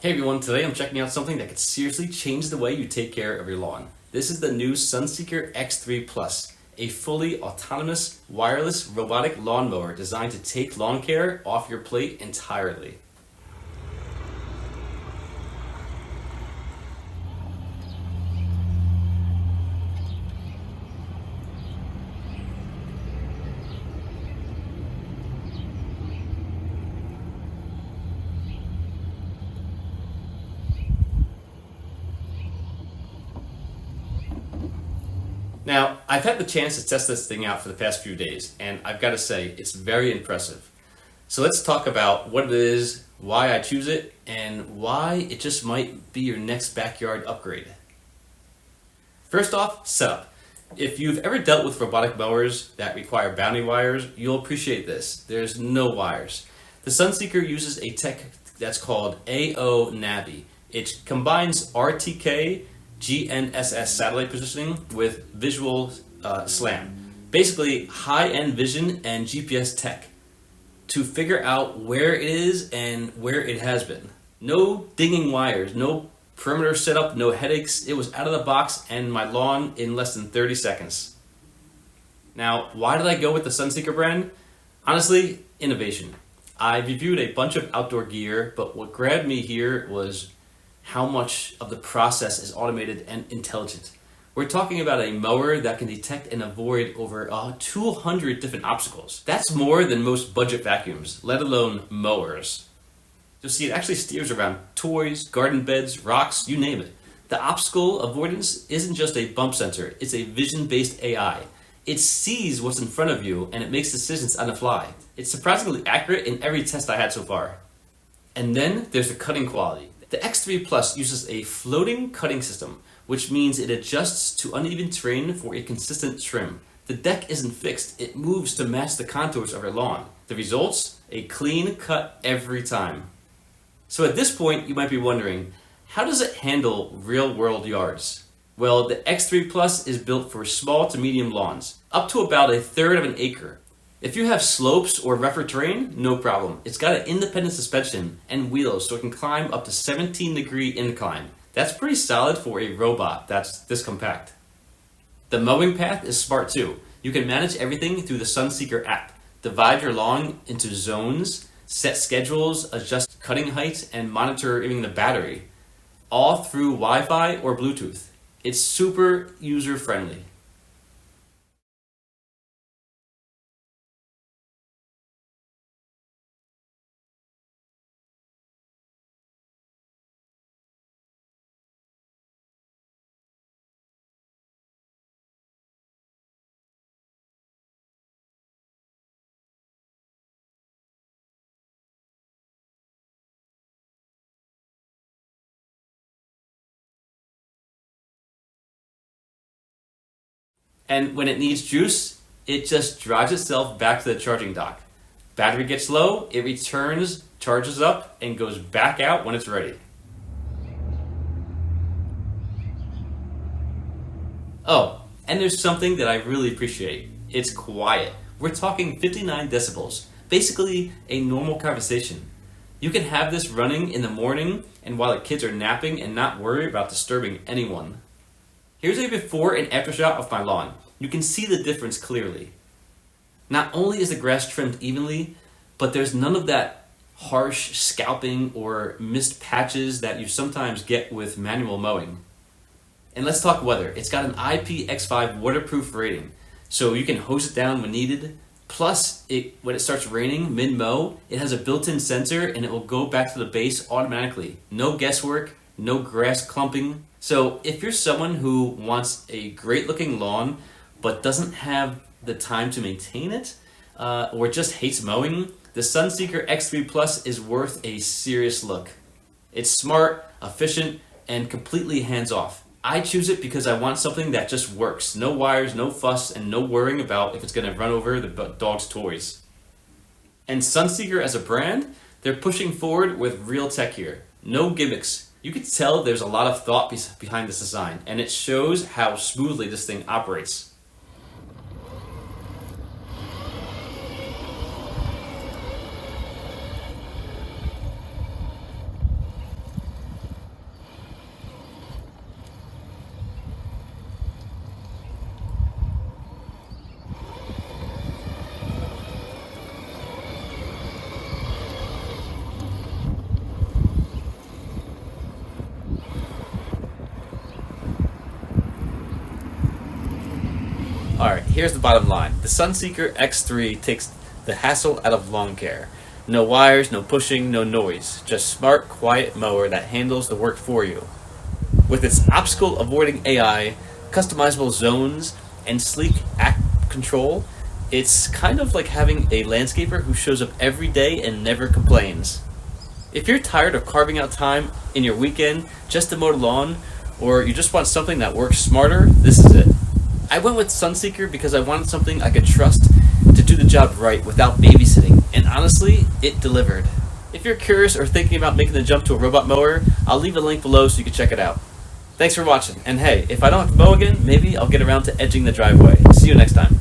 Hey everyone, today I'm checking out something that could seriously change the way you take care of your lawn. This is the new Sunseeker X3 Plus, a fully autonomous, wireless, robotic lawnmower designed to take lawn care off your plate entirely. Now, I've had the chance to test this thing out for the past few days, and I've got to say, it's very impressive. So let's talk about what it is, why I choose it, and why it just might be your next backyard upgrade. First off, setup. If you've ever dealt with robotic mowers that require boundary wires, you'll appreciate this. There's no wires. The Sunseeker uses a tech that's called AO Navi. It combines RTK GNSS satellite positioning with visual SLAM. Basically, high-end vision and GPS tech to figure out where it is and where it has been. No dinging wires, no perimeter setup, no headaches. It was out of the box and my lawn in less than 30 seconds. Now, why did I go with the Sunseeker brand? Honestly, innovation. I reviewed a bunch of outdoor gear, but what grabbed me here was how much of the process is automated and intelligent. We're talking about a mower that can detect and avoid over 200 different obstacles. That's more than most budget vacuums, let alone mowers. You'll see it actually steers around toys, garden beds, rocks, you name it. The obstacle avoidance isn't just a bump sensor, it's a vision-based AI. It sees what's in front of you and it makes decisions on the fly. It's surprisingly accurate in every test I had so far. And then there's the cutting quality. The X3 Plus uses a floating cutting system, which means it adjusts to uneven terrain for a consistent trim. The deck isn't fixed, it moves to match the contours of your lawn. The results? A clean cut every time. So at this point, you might be wondering, how does it handle real-world yards? Well, the X3 Plus is built for small to medium lawns, up to about 1/3 of an acre. If you have slopes or rougher terrain, no problem. It's got an independent suspension and wheels so it can climb up to 17-degree incline. That's pretty solid for a robot that's this compact. The mowing path is smart too. You can manage everything through the Sunseeker app. Divide your lawn into zones, set schedules, adjust cutting height, and monitor even the battery. All through Wi-Fi or Bluetooth. It's super user-friendly. And when it needs juice, it just drives itself back to the charging dock. Battery gets low, it returns, charges up, and goes back out when it's ready. Oh, and there's something that I really appreciate. It's quiet. We're talking 59 decibels, basically a normal conversation. You can have this running in the morning and while the kids are napping and not worry about disturbing anyone. Here's a before and after shot of my lawn. You can see the difference clearly. Not only is the grass trimmed evenly, but there's none of that harsh scalping or missed patches that you sometimes get with manual mowing. And let's talk weather. It's got an IPX5 waterproof rating, so you can hose it down when needed. Plus, when it starts raining mid-mow, it has a built-in sensor and it will go back to the base automatically. No guesswork, no grass clumping. So if you're someone who wants a great looking lawn but doesn't have the time to maintain it or just hates mowing, the Sunseeker X3 Plus is worth a serious look. It's smart, efficient, and completely hands-off. I choose it because I want something that just works. No wires, no fuss, and no worrying about if it's going to run over the dog's toys. And Sunseeker as a brand, they're pushing forward with real tech here. No gimmicks. You can tell there's a lot of thought behind this design, and it shows how smoothly this thing operates. here's the bottom line. The Sunseeker X3 takes the hassle out of lawn care. No wires, no pushing, no noise. Just smart, quiet mower that handles the work for you. With its obstacle-avoiding AI, customizable zones, and sleek app control, it's kind of like having a landscaper who shows up every day and never complains. If you're tired of carving out time in your weekend just to mow the lawn, or you just want something that works smarter, this is it. I went with Sunseeker because I wanted something I could trust to do the job right without babysitting, and honestly, it delivered. If you're curious or thinking about making the jump to a robot mower, I'll leave a link below so you can check it out. Thanks for watching, and hey, if I don't have to mow again, maybe I'll get around to edging the driveway. See you next time.